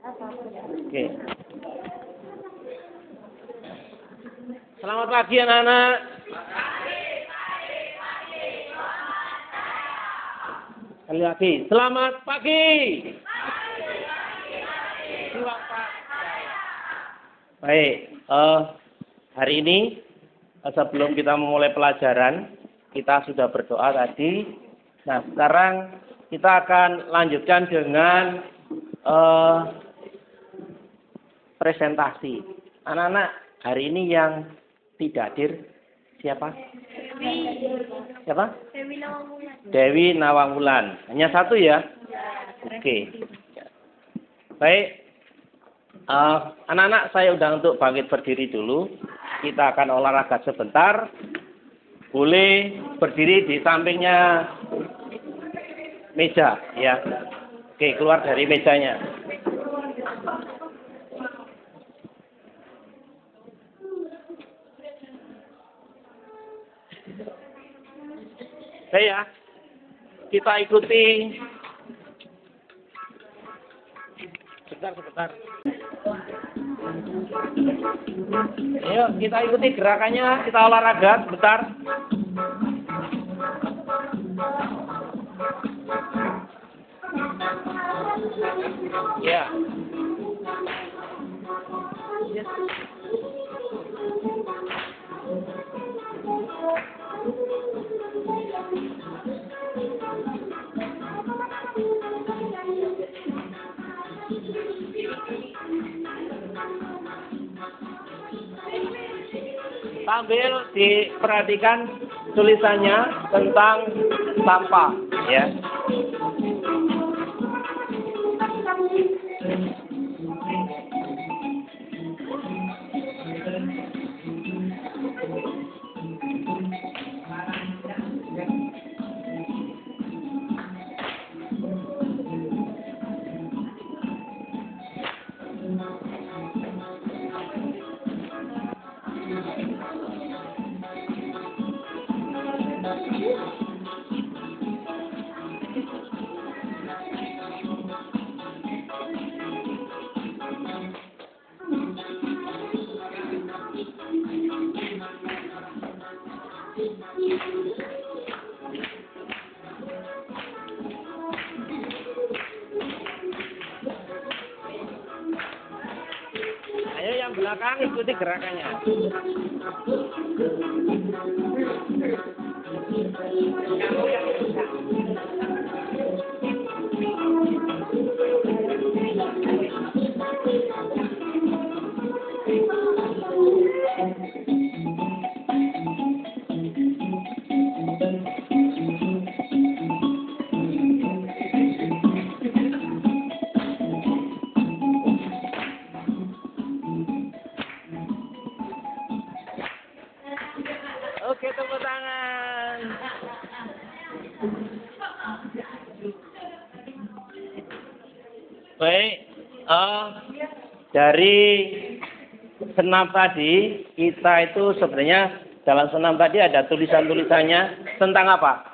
Oke. Selamat pagi anak-anak. Sekali lagi, selamat pagi. Baik, hari ini sebelum kita memulai pelajaran, kita sudah berdoa tadi. Nah, sekarang kita akan lanjutkan dengan presentasi. Anak-anak, hari ini yang tidak hadir siapa? Siapa? Dewi Nawangwulan. Hanya satu ya? Oke. Baik. Anak-anak, saya undang untuk bangkit berdiri dulu. Kita akan olahraga sebentar. Boleh berdiri di sampingnya meja, ya. Oke, keluar dari mejanya. Saya, kita ikuti. Sebentar. Ayo, kita ikuti gerakannya, kita olahraga sebentar. Ya. Sambil diperhatikan tulisannya tentang sampah, ya. Ayo yang belakang ikuti gerakannya. Oke, tepuk tangan. Baik, dari senam tadi, kita itu sebenarnya dalam senam tadi ada tulisan-tulisannya tentang apa?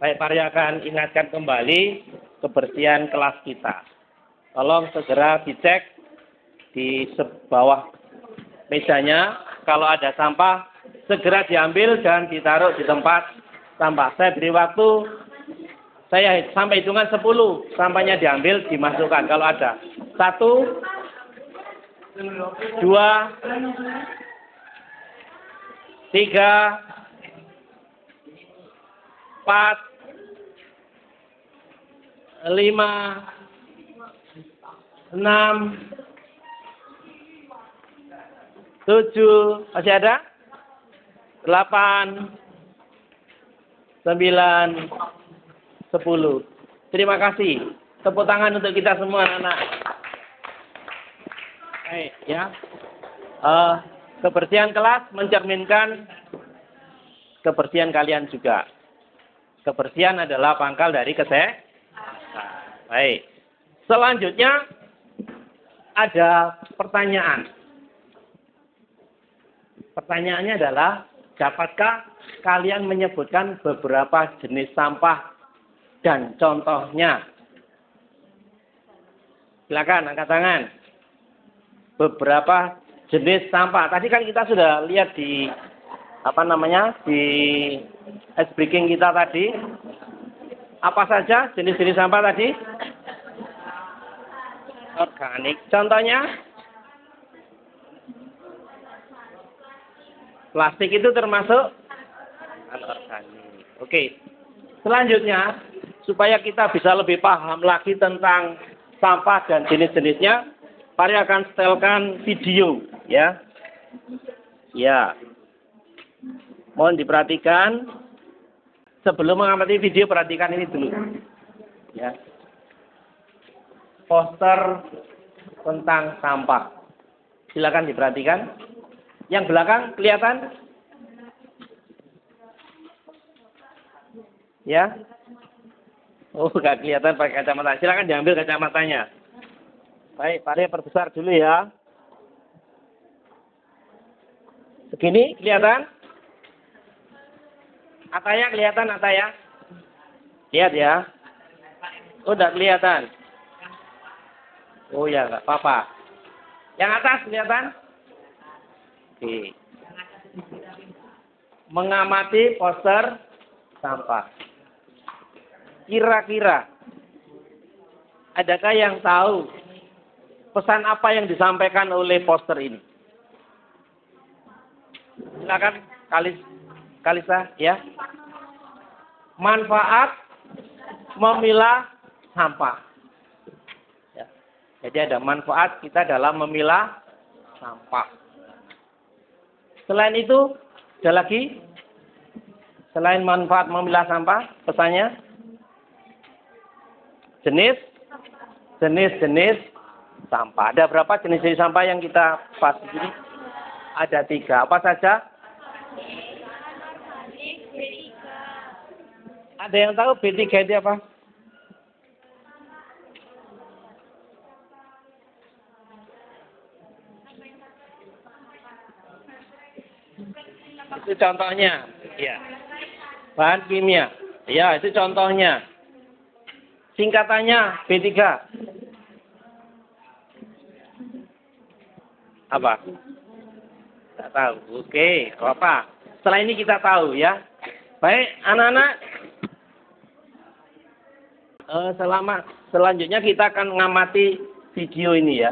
Baik, Pak Arya akan ingatkan kembali kebersihan kelas kita. Tolong segera dicek di bawah mejanya, kalau ada sampah segera diambil dan ditaruh di tempat sampah. Saya beri waktu, saya sampai hitungan 10, sampahnya diambil, dimasukkan kalau ada. 1, 2, 3, 4, 5, 6, 7, masih ada? 8, 9, 10. Terima kasih. Tepuk tangan untuk kita semua anak. Baik, ya. Kebersihan kelas mencerminkan kebersihan kalian juga. Kebersihan adalah pangkal dari kesehatan. Baik. Selanjutnya ada pertanyaan. Pertanyaannya adalah, dapatkah kalian menyebutkan beberapa jenis sampah dan contohnya? Silakan angkat tangan. Beberapa jenis sampah. Tadi kan kita sudah lihat di di ice breaking kita tadi. Apa saja jenis-jenis sampah tadi? Organik. Contohnya? Plastik itu termasuk anorganik. Oke. Selanjutnya, supaya kita bisa lebih paham lagi tentang sampah dan jenis-jenisnya, mari akan setelkan video, ya. Ya. Mohon diperhatikan. Sebelum mengamati video, perhatikan ini dulu. Ya. Poster tentang sampah. Silakan diperhatikan. Yang belakang kelihatan? Ya. Oh, nggak kelihatan pakai kacamata. Silakan diambil kacamatanya. Baik, Pak perbesar dulu ya. Segini kelihatan? Ataya kelihatan, Ataya? Lihat ya. Oh, enggak kelihatan. Oh ya, enggak apa-apa. Yang atas kelihatan? Oke. Mengamati poster sampah. Kira-kira, adakah yang tahu pesan apa yang disampaikan oleh poster ini? Silakan, Kalisa, ya. Manfaat memilah sampah. Ya. Jadi ada manfaat kita dalam memilah sampah. Selain itu, ada lagi? Selain manfaat memilah sampah, pesannya? Jenis sampah. Ada berapa jenis-jenis sampah yang kita bahas di sini? Ada 3. Apa saja? Ada yang tahu B3 itu apa? Itu contohnya. Ya. Bahan kimia. Ya, itu contohnya. Singkatannya B3. Apa? Tidak tahu. Oke, apa? Setelah ini kita tahu ya. Baik, anak-anak. Selanjutnya kita akan mengamati video ini ya.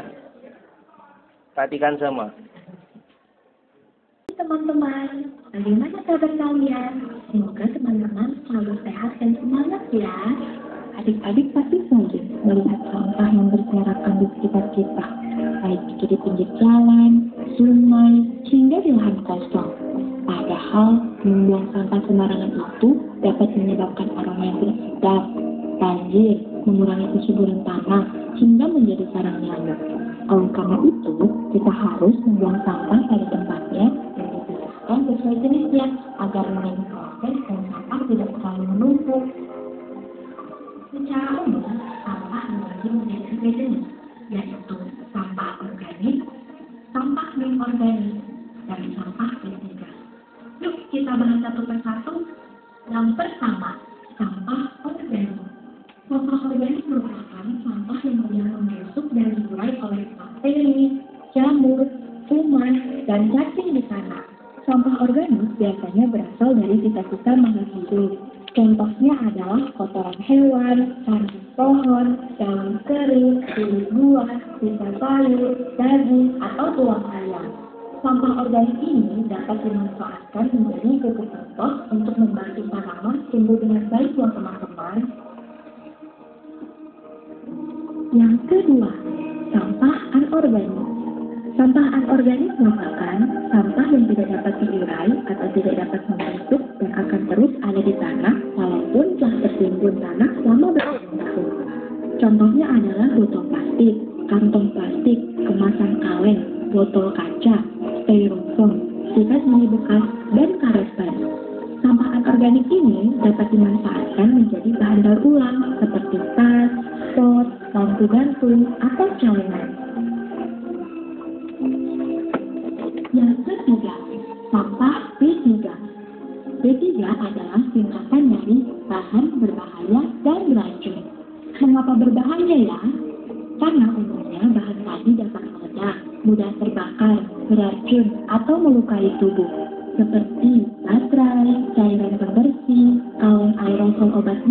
Perhatikan sama. Teman-teman, bagaimana kabar kalian? Semoga teman-teman selalu sehat dan semangat ya. Adik-adik pasti saja melihat sampah yang berserakan di sekitar kita, baik di pinggir jalan, sungai, hingga di lahan kosong. Padahal membuang sampah sembarangan itu dapat menyebabkan aroma yang tidak sedap, banjir, mengurangi kesuburan tanah, hingga menjadi sarang nyamuk. Oleh karena itu, kita harus membuang sampah pada tempatnya dan dipisahkan sesuai jenisnya agar menjadi proses dan sampah tidak terlalu menumpuk. Secara umum, sampah dibagi menjadi 3 jenis, yaitu sampah organik, sampah non-organik, dan sampah B3. Yuk kita bahas satu persatu. Yang pertama, sampah organik. Sampah organik merupakan sampah yang mudah membusuk dan diurai oleh bakteri, jamur, kuman, dan cacing di sana. Sampah organik biasanya berasal dari sisa-sisa makhluk hidup. Contohnya adalah kotoran hewan, sarang pohon, daun kering, kulit buah, sisa sayur, daging, atau tulang ayam. Sampah organik ini dapat dimanfaatkan menjadi pupuk kompos untuk membantu tanaman tumbuh dengan baik loh teman-teman. Yang kedua, sampah anorganik. Sampah anorganik merupakan sampah yang tidak dapat diurai atau tidak dapat membusuk dan akan terus ada di tanah walaupun telah tertimbun tanah selama bertahun-tahun. Contohnya adalah botol plastik, kantong plastik, kemasan kaleng, botol kaca, styrofoam, sikat gigi bekas, dan karet ban. Sampah anorganik ini dapat dimanfaatkan menjadi bahan daur ulang seperti tas, pot, lampu gantung, atau celengan. Yang ketiga, sampah B3. B3 adalah singkatan dari bahan berbahaya dan beracun. Mengapa berbahaya ya? Karena umumnya bahan tadi dapat meledak, mudah terbakar, beracun, atau melukai tubuh. Seperti baterai, cairan pembersih, kaleng aerosol obat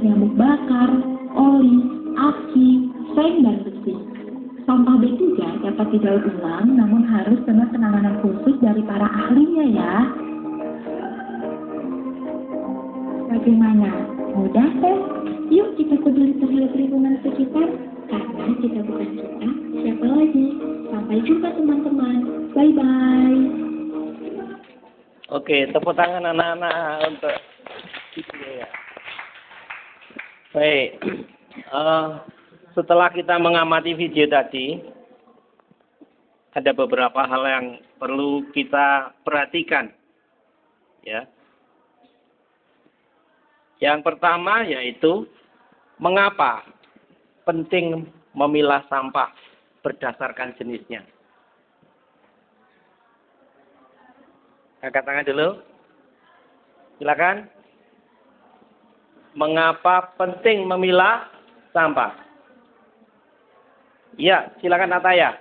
nyamuk bakar, oli, aki, seng, dan besi. Sampah B3 dapat didaur ulang, namun harus dengan penanganan khusus dari para ahlinya ya. Bagaimana? Mudah kan? Yuk kita peduli terhadap lingkungan sekitar. Karena kita bukan kita, siapa lagi? Sampai jumpa teman-teman. Bye-bye. Oke, tepuk tangan anak-anak untuk video ya. Baik, setelah kita mengamati video tadi, ada beberapa hal yang perlu kita perhatikan, ya. Yang pertama yaitu mengapa penting memilah sampah berdasarkan jenisnya. Angkat tangan dulu. Silakan. Mengapa penting memilah sampah? Ya, silakan Ataya.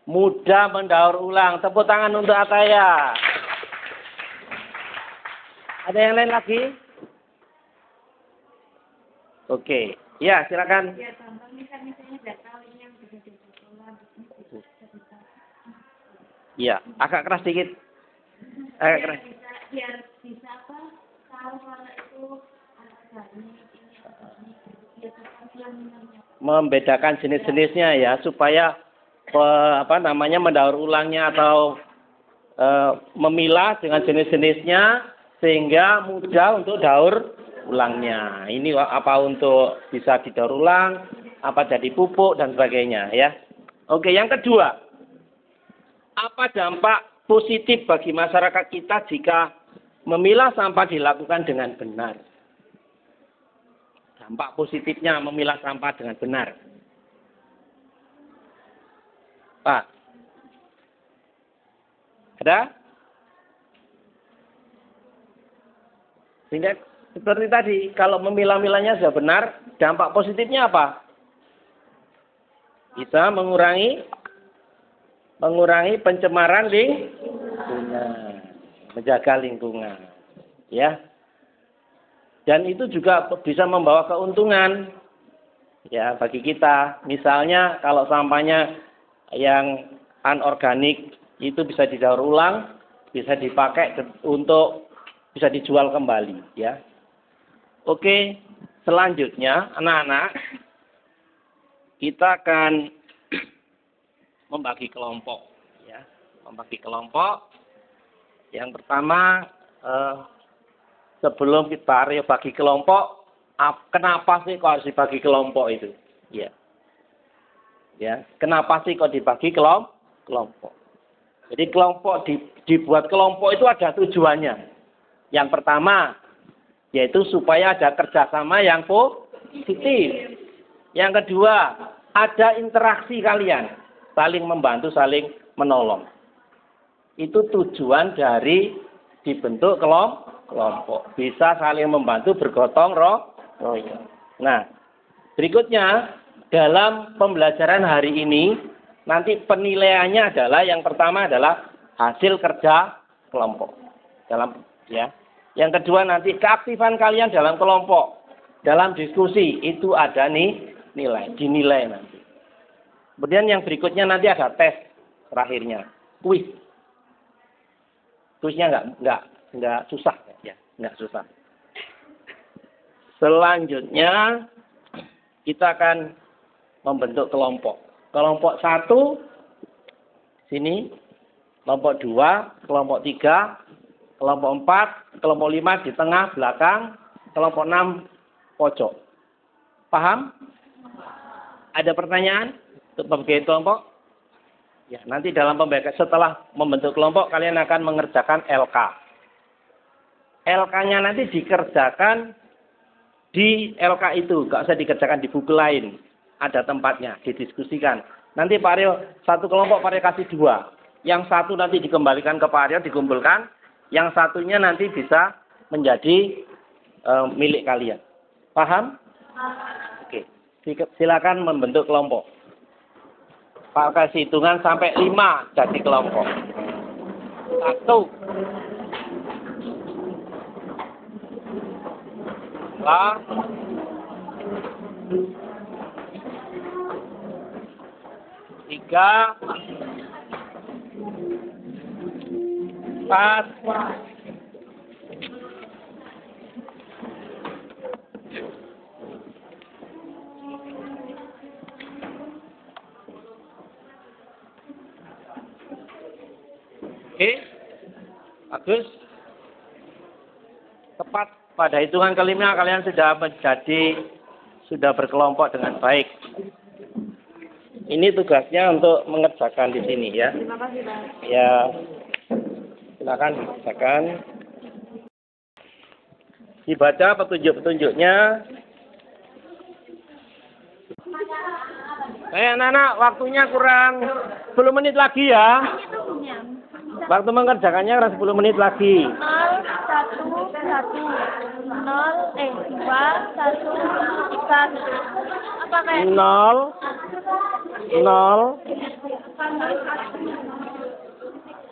Mudah mendaur ulang. Tepuk tangan untuk Ataya. Ada yang lain lagi? Oke. Ya, silakan. Ya, contoh misalnya data yang bisa didaur Iya, agak keras sedikit. Agak keras. Biar bisa apa? Tahu kalau itu membedakan jenis-jenisnya ya, supaya mendaur ulangnya atau memilah dengan jenis-jenisnya sehingga mudah untuk daur ulangnya. Ini apa untuk bisa didaur ulang, apa jadi pupuk dan sebagainya ya. Oke, yang kedua. Apa dampak positif bagi masyarakat kita jika memilah sampah dilakukan dengan benar? Dampak positifnya memilah sampah dengan benar. Pak, ada? Sehingga seperti tadi, kalau memilah-milahnya sudah benar, dampak positifnya apa? Bisa mengurangi pencemaran lingkungan, menjaga lingkungan, ya. Dan itu juga bisa membawa keuntungan, ya, bagi kita. Misalnya kalau sampahnya yang anorganik itu bisa didaur ulang, bisa dipakai untuk bisa dijual kembali, ya. Oke, selanjutnya anak-anak kita akan membagi kelompok, ya, membagi kelompok. Yang pertama, sebelum kita bagi kelompok, kenapa sih kok harus dibagi kelompok itu? Ya, ya, kenapa sih kok dibagi kelompok? Jadi kelompok dibuat kelompok itu ada tujuannya. Yang pertama, yaitu supaya ada kerjasama yang positif. Yang kedua, ada interaksi kalian. Saling membantu, saling menolong. Itu tujuan dari dibentuk kelompok. Bisa saling membantu, bergotong royong. Nah, berikutnya dalam pembelajaran hari ini nanti penilaiannya adalah yang pertama adalah hasil kerja kelompok. Yang kedua nanti keaktifan kalian dalam kelompok, dalam diskusi itu ada dinilai nanti. Kemudian yang berikutnya nanti ada tes terakhirnya, kuis. Kuisnya nggak susah ya, nggak susah. Selanjutnya kita akan membentuk kelompok. Kelompok 1 sini, kelompok 2, kelompok 3, kelompok 4, kelompok 5 di tengah belakang, kelompok 6 pojok. Paham? Ada pertanyaan? Untuk pembagian kelompok? Ya, nanti dalam pembagian setelah membentuk kelompok kalian akan mengerjakan LK. LK-nya nanti dikerjakan di LK itu, nggak usah dikerjakan di buku lain. Ada tempatnya, didiskusikan. Nanti Pak Aryo, satu kelompok Pak Aryo kasih 2. Yang satu nanti dikembalikan ke Pak Aryo, dikumpulkan. Yang satunya nanti bisa menjadi milik kalian. Paham? Oke, silakan membentuk kelompok. Pak kasih hitungan sampai 5 jadi kelompok. 1, 2, 3, 4, 5. Oke, bagus. Tepat pada hitungan kelima kalian sudah berkelompok dengan baik. Ini tugasnya untuk mengerjakan di sini ya. Terima kasih, Pak. Ya, silakan dikerjakan. Dibaca petunjuk-petunjuknya. Anak-anak, waktunya kurang 10 menit lagi ya. Waktu mengerjakannya kurang 10 menit lagi. 0, 1, 1. 0, 2, 1, 1. Apa kayak? 0, 0.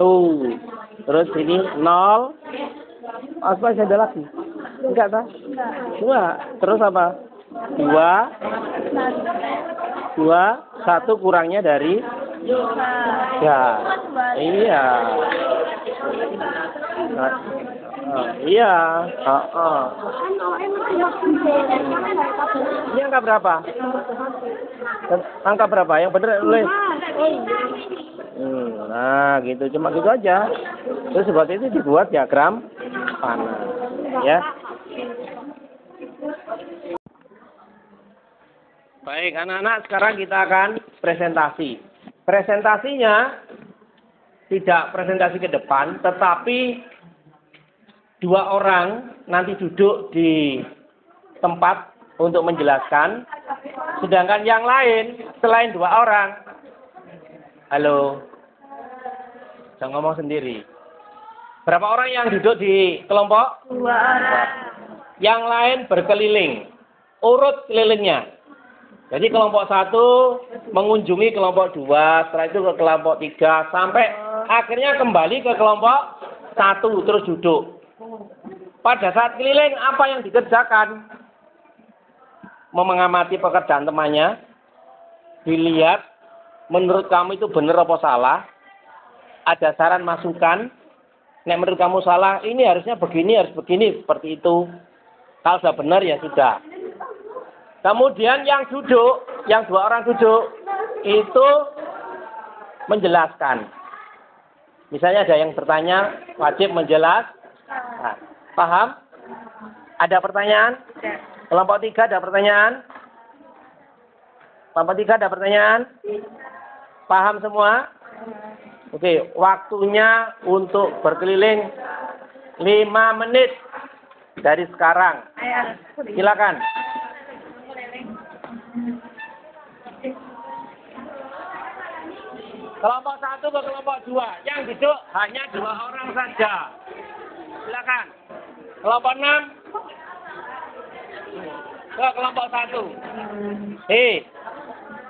Tuh. Terus ini 0. Apa ada lagi? Enggak, tak? Dua. Terus apa? 2. 2, 1 kurangnya dari 3. Iya. Iya. Ini angka berapa? Angka berapa? Yang benar tulis. Nah, gitu. Cuma gitu aja. Terus buat itu dibuat diagram panah. Ya. Baik, anak-anak, sekarang kita akan presentasi. Presentasinya tidak presentasi ke depan, tetapi 2 orang nanti duduk di tempat untuk menjelaskan, sedangkan yang lain selain 2 orang, halo, jangan ngomong sendiri. Berapa orang yang duduk di kelompok? 2 orang. Yang lain berkeliling, urut kelilingnya. Jadi kelompok 1 mengunjungi kelompok 2, setelah itu ke kelompok 3, sampai akhirnya kembali ke kelompok 1, terus duduk. Pada saat keliling, apa yang dikerjakan? Mengamati pekerjaan temannya, dilihat, menurut kamu itu benar apa salah, ada saran masukan, nek menurut kamu salah, ini harusnya begini, harus begini, seperti itu. Kalau sudah benar, ya sudah. Kemudian yang 2 orang duduk, itu menjelaskan. Misalnya ada yang bertanya, wajib menjelaskan. Nah, paham? Ada pertanyaan? Kelompok 3 ada pertanyaan? Kelompok 3 ada pertanyaan? Paham semua? Oke, waktunya untuk berkeliling 5 menit dari sekarang. Silakan. Kelompok 1 ke kelompok 2. Yang duduk hanya 2 orang saja. Silakan. Kelompok 6 ke kelompok 1.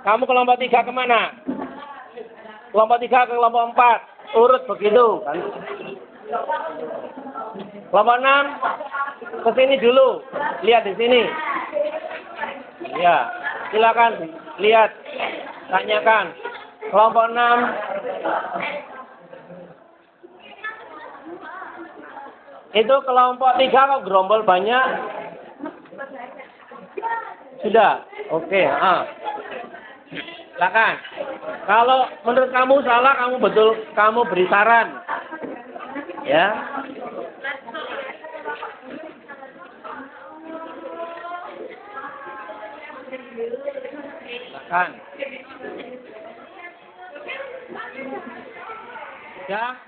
Kamu kelompok 3 kemana? Kelompok 3 ke kelompok 4. Urut begitu. Kelompok 6 ke sini dulu. Lihat di sini. Ya, silakan lihat. Tanyakan. Kelompok 6. Itu kelompok 3 kok gerombol banyak? Sudah? Oke. Silakan. Kalau menurut kamu salah, kamu beri saran. Ya. Silakan. Ya.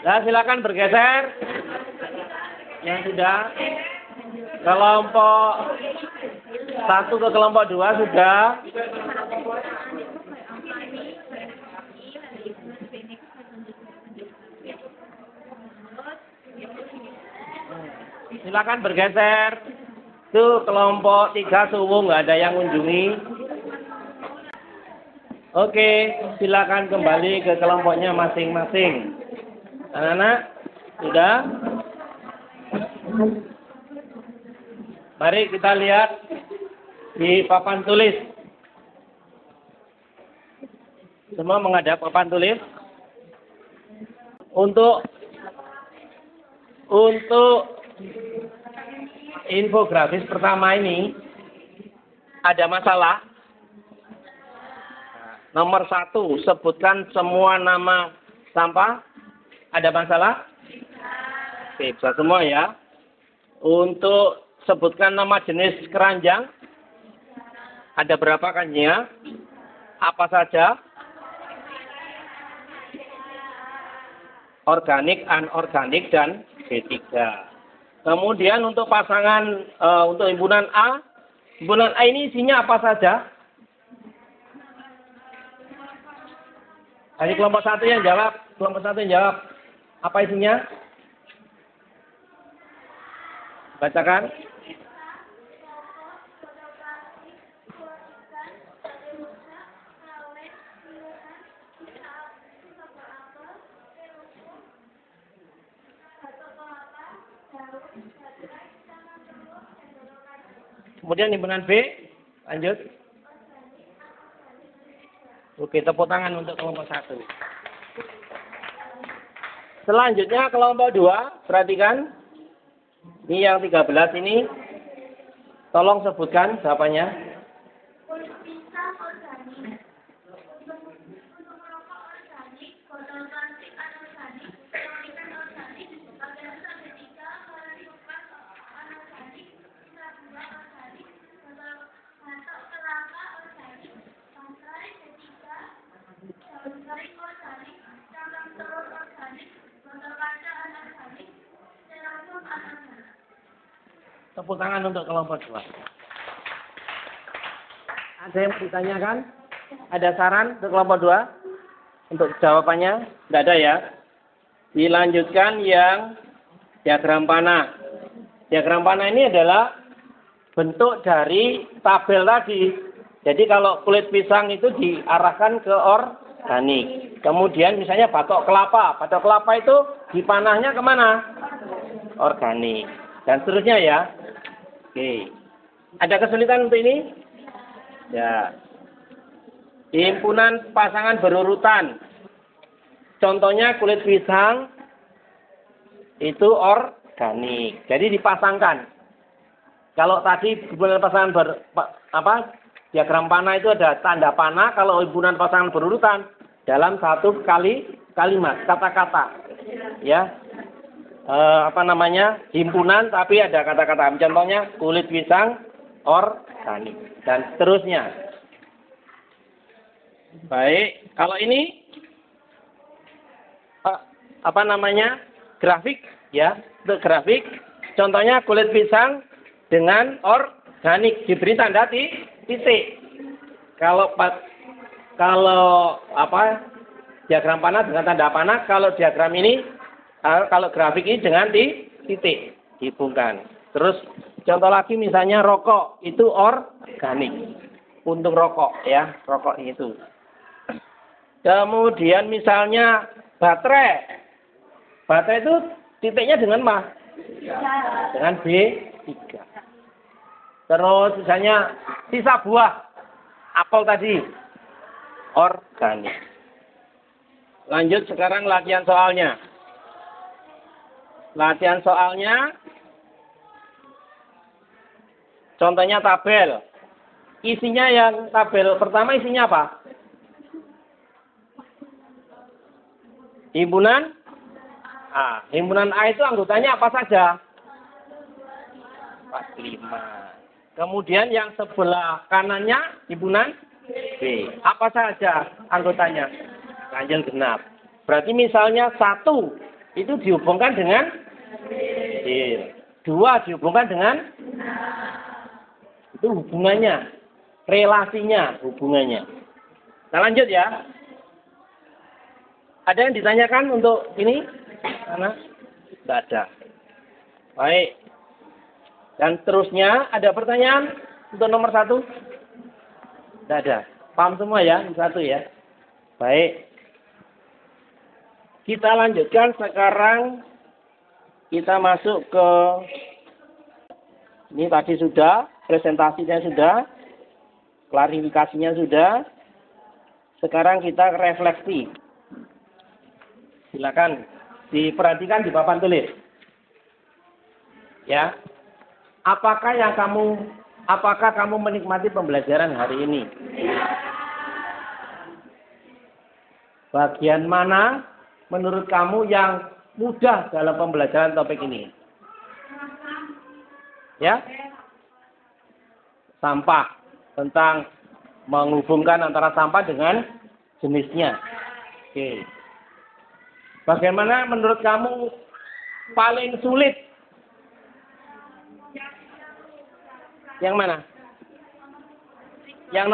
Nah, silakan bergeser. Yang sudah? Kelompok 1 ke kelompok 2 sudah? Silakan bergeser. Tuh kelompok 3 subuh nggak ada yang kunjungi. Oke, silakan kembali ke kelompoknya masing-masing. Anak-anak, sudah? Mari kita lihat di papan tulis. Semua menghadap papan tulis. Untuk infografis pertama ini ada masalah. Nomor 1, sebutkan semua nama sampah. Ada masalah? Oke, bisa semua ya. Untuk sebutkan nama jenis keranjang. Ada berapa kannya? Apa saja? Organik, anorganik, dan B3. Kemudian untuk pasangan, untuk himpunan A. Himpunan A ini isinya apa saja? Dari kelompok 1 yang jawab. Kelompok 1 yang jawab. Apa isinya? Bacakan. Kemudian himpunan B. Lanjut. Oke, tepuk tangan untuk kelompok 1. Selanjutnya kelompok 2, perhatikan. Ini yang 13 ini. Tolong sebutkan jawabannya. Tepuk tangan untuk kelompok 2. Ada yang ditanyakan? Ada saran untuk kelompok 2? Untuk jawabannya? Tidak ada ya? Dilanjutkan yang diagram panah. Diagram panah ini adalah bentuk dari tabel tadi. Jadi kalau kulit pisang itu diarahkan ke organik. Kemudian misalnya batok kelapa. Batok kelapa itu dipanahnya kemana? Organik. Dan seterusnya ya. Oke. Ada kesulitan untuk ini? Ya. Himpunan pasangan berurutan. Contohnya kulit pisang itu organik. Jadi dipasangkan. Kalau tadi himpunan pasangan diagram panah itu ada tanda panah. Kalau himpunan pasangan berurutan dalam satu kalimat, kata-kata. Ya. Himpunan tapi ada kata-kata. Contohnya kulit pisang organik dan seterusnya. Baik, kalau ini grafik ya, untuk grafik contohnya kulit pisang dengan organik diberi tanda titik. Kalau diagram panah dengan tanda panah, kalau diagram ini kalau grafik ini dengan titik dihubungkan. Terus contoh lagi misalnya rokok itu organik. Puntung rokok ya, rokok itu. Kemudian misalnya baterai. Baterai itu titiknya dengan apa? Dengan B3. Terus misalnya sisa buah apel tadi organik. Lanjut sekarang latihan soalnya. Latihan soalnya, contohnya tabel. Isinya yang tabel pertama isinya apa? Himpunan A. Himpunan A itu anggotanya apa saja? 45. Kemudian yang sebelah kanannya himpunan B. Apa saja anggotanya? Ganjil genap. Berarti misalnya 1 itu dihubungkan dengan kecil. 2 dihubungkan dengan itu hubungannya, relasinya, hubungannya. Nah lanjut ya. Ada yang ditanyakan untuk ini? Karena tidak ada. Baik. Dan seterusnya ada pertanyaan untuk nomor 1? Tidak ada. Paham semua ya? Satu ya. Baik. Kita lanjutkan sekarang. Kita masuk ke ini tadi sudah, presentasinya sudah, klarifikasinya sudah. Sekarang kita refleksi. Silakan diperhatikan di papan tulis. Ya. Apakah kamu menikmati pembelajaran hari ini? Bagian mana menurut kamu yang mudah dalam pembelajaran topik ini? Ya? Sampah. Tentang menghubungkan antara sampah dengan jenisnya. Oke. Bagaimana menurut kamu paling sulit? Yang mana? Yang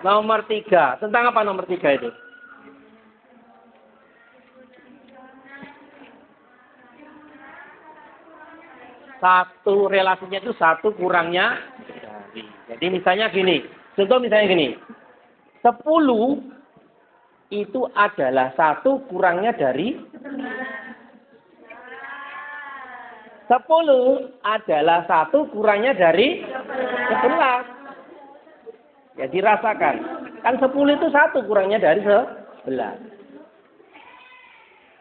nomor 3. Tentang apa nomor 3 itu? Satu relasinya itu 1 kurangnya dari. Jadi misalnya gini. Contoh misalnya gini. 10 itu adalah 1 kurangnya dari 10 adalah 1 kurangnya dari 11. Jadi rasakan. Kan 10 itu 1 kurangnya dari 11.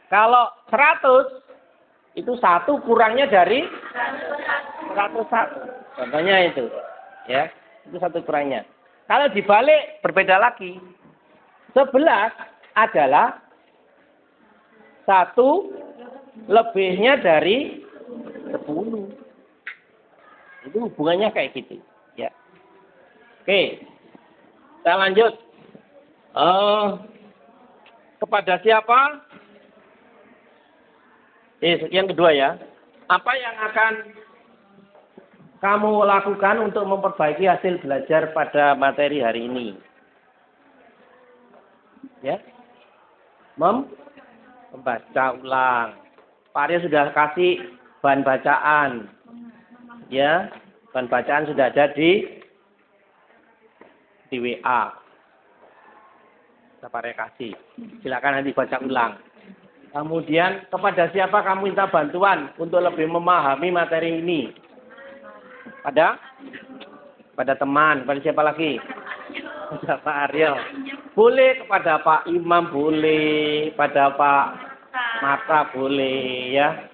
Kalau 100 itu 1 kurangnya dari 101. Contohnya itu. Ya, itu 1 kurangnya. Kalau dibalik berbeda lagi. 11 adalah 1 lebihnya dari 10. Itu hubungannya kayak gitu. Ya. Oke. Kita lanjut. Kepada siapa? Yang kedua ya. Apa yang akan kamu lakukan untuk memperbaiki hasil belajar pada materi hari ini? Ya. Membaca ulang. Pak Arya sudah kasih bahan bacaan. Ya. Bahan bacaan sudah ada di WA. Pak Arya kasih. Silakan nanti baca ulang. Kemudian kepada siapa kamu minta bantuan untuk lebih memahami materi ini? Pada teman, pada siapa lagi? Pada Pak Aryo. Boleh kepada Pak Imam, boleh. Pada Pak Mata, boleh ya.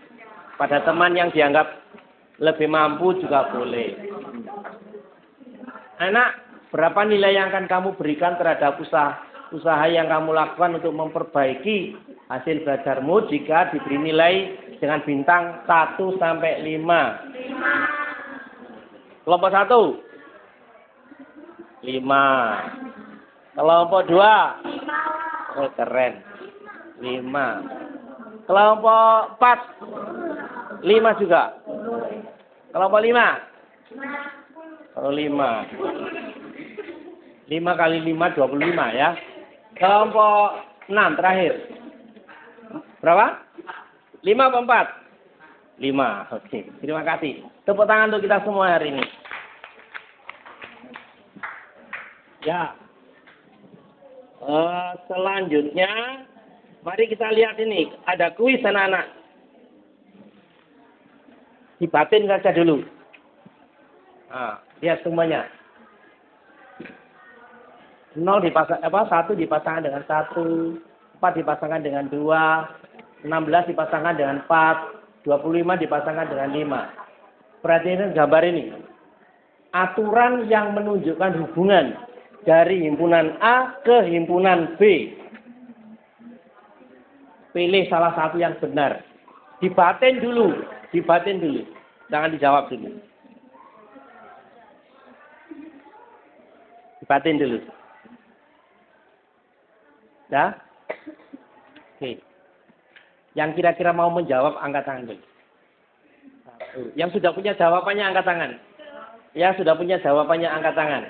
Pada teman yang dianggap lebih mampu juga boleh. Anak, berapa nilai yang akan kamu berikan terhadap usaha yang kamu lakukan untuk memperbaiki hasil belajarmu jika diberi nilai dengan bintang 1 sampai 5? Kelompok 1? 5. Kelompok 2? Oh, keren. 5. Kelompok 4? 5 juga. Kelompok 5? Oh, 5. 5 kali 5, 25 ya. Kelompok 6 terakhir. Berapa? 5 apa 4? 5. Oke. Terima kasih. Tepuk tangan untuk kita semua hari ini. Ya. Selanjutnya, mari kita lihat ini. Ada kuis anak-anak. Dibatin saja dulu. Nah, lihat semuanya. 1 dipasangkan dengan 1, 4 dipasangkan dengan 2, 16 dipasangkan dengan 4, 25 dipasangkan dengan 5. Perhatikan gambar ini. Aturan yang menunjukkan hubungan dari himpunan A ke himpunan B. Pilih salah satu yang benar. Dibatin dulu. Jangan dijawab dulu. Dibatin dulu. Ya? Oke. Yang kira-kira mau menjawab angkat tangan dulu. Satu. Yang sudah punya jawabannya angkat tangan. Yang sudah punya jawabannya angkat tangan.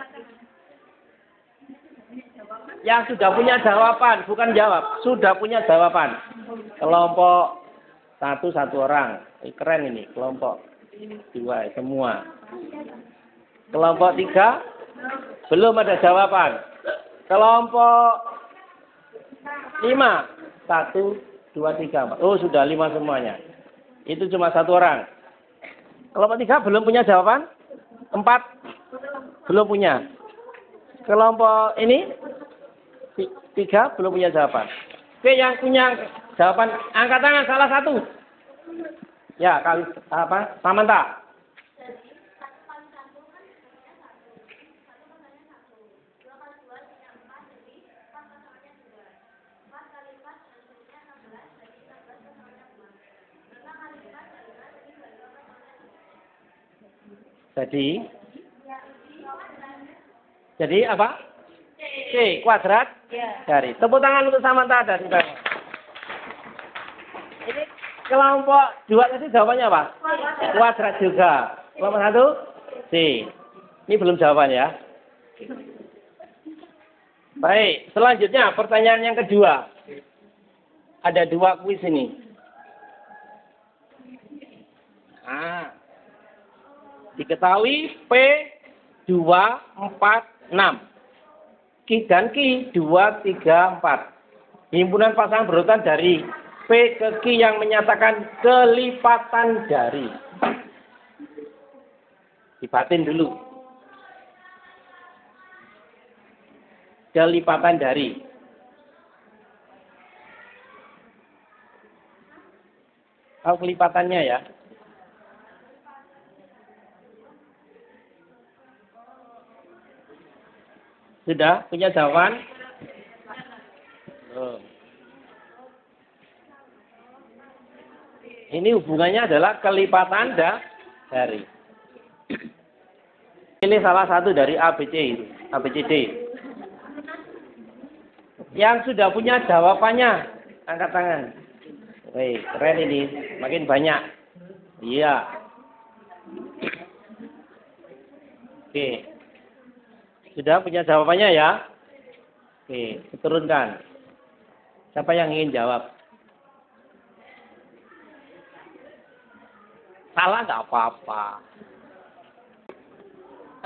Yang sudah punya jawaban, bukan jawab. Sudah punya jawaban. Kelompok satu orang. Keren ini. Kelompok 2 semua. Kelompok 3 belum ada jawaban. Kelompok 5 1, 2, 3, 4. Oh sudah 5 semuanya. Itu cuma 1 orang. Kelompok 3 belum punya jawaban. 4 belum punya. Kelompok ini 3 belum punya jawaban. Oke, yang punya jawaban angkat tangan salah satu. Ya, kali apa? Samantha. Jadi apa? C kuadrat dari. Tepuk tangan untuk Samantha dari bawah. Ini kelompok 2 tadi jawabannya apa? Kuadrat juga. Kelompok 1 C. Ini belum jawaban ya. Baik, selanjutnya pertanyaan yang kedua. Ada 2 kuis ini. Nah, diketahui P 2, 4, 6. Ki dan Ki 2, 3, 4. Himpunan pasangan berurutan dari P ke Ki yang menyatakan kelipatan dari. Dibatin dulu. Kelipatan dari. Tahu kelipatannya ya? Sudah punya jawaban? Belum. Ini hubungannya adalah kelipatan dari. Ini salah satu dari ABCD. Yang sudah punya jawabannya, angkat tangan. Wih, keren ini, makin banyak. Iya. Oke. Sudah punya jawabannya ya? Oke, turunkan. Siapa yang ingin jawab? Salah nggak apa-apa.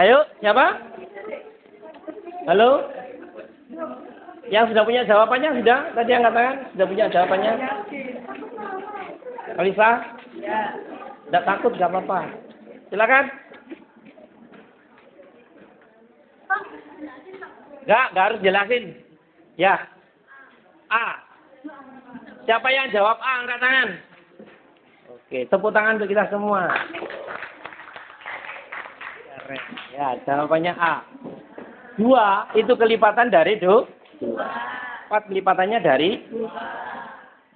Ayo, siapa? Halo? Yang sudah punya jawabannya sudah? Tadi angkat tangan, sudah punya jawabannya? Alisa? Tidak takut, nggak apa-apa. Silakan. Enggak harus jelasin. Ya. A. Siapa yang jawab A, angkat tangan. Oke, tepuk tangan untuk kita semua. Keren. Ya, jawabannya A. 2 itu kelipatan dari 2. 4 kelipatannya dari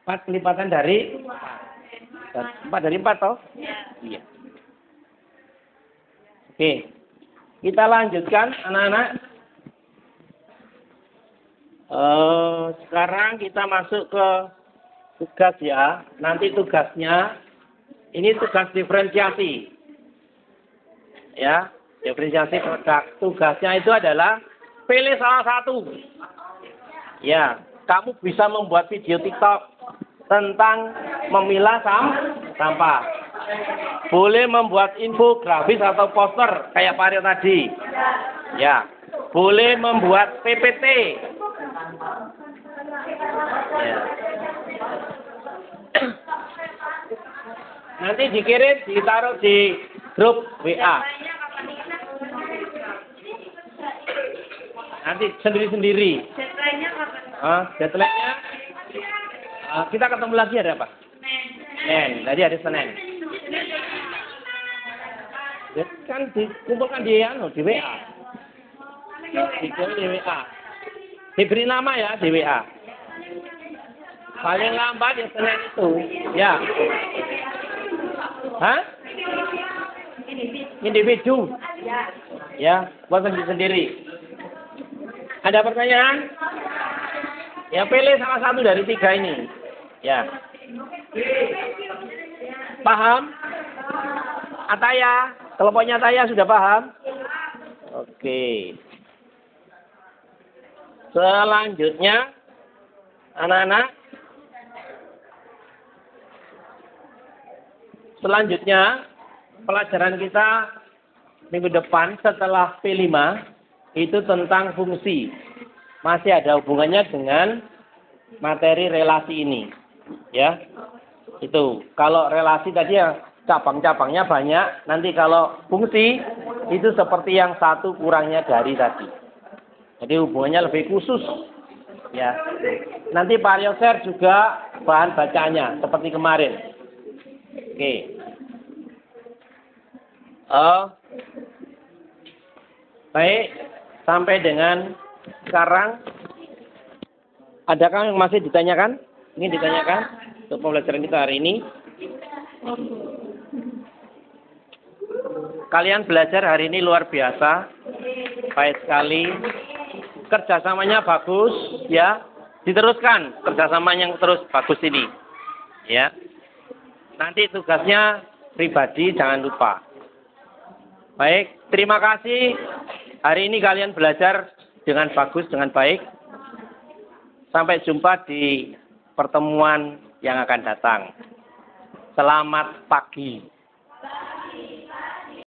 4 kelipatan dari 4 dari 4 toh? Iya. Oke. Kita lanjutkan anak-anak. Sekarang kita masuk ke tugas ya. Nanti tugasnya ini tugas diferensiasi. Ya, diferensiasi produk. Tugasnya itu adalah pilih salah satu. Ya, kamu bisa membuat video TikTok tentang memilah sampah. Boleh membuat infografis atau poster kayak Pak Aryo tadi. Ya, boleh membuat PPT. Ya. Nanti dikirim, ditaruh di grup WA. Nanti sendiri-sendiri. Deadline-nya kita ketemu lagi ada apa? Senin. Tadi hari Senin. Ya, kan dikumpulkan di WA. Di WA. Diberi nama ya di WA. Paling lambat ya Senin itu. Ya. Hah? Individu. Ya, buat sendiri. Ada pertanyaan? Ya, pilih salah satu dari 3 ini. Ya. Paham? Ataya, kelompoknya Ataya sudah paham? Oke. Selanjutnya, anak-anak. Selanjutnya, pelajaran kita minggu depan setelah P5 itu tentang fungsi. Masih ada hubungannya dengan materi relasi ini. Ya. Itu. Kalau relasi tadi yang cabang-cabangnya banyak, nanti kalau fungsi itu seperti yang satu kurangnya dari tadi. Jadi hubungannya lebih khusus. Ya. Nanti Pak Aryo share juga bahan bacaannya seperti kemarin. Oke. Baik, sampai dengan sekarang adakah yang masih ditanyakan? Ingin ditanyakan untuk pembelajaran kita hari ini? Kalian belajar hari ini luar biasa, baik sekali. Kerjasamanya bagus, ya. Diteruskan kerjasamanya yang terus bagus ini, ya. Nanti tugasnya pribadi, jangan lupa. Baik, terima kasih. Hari ini kalian belajar dengan bagus, dengan baik. Sampai jumpa di pertemuan yang akan datang. Selamat pagi.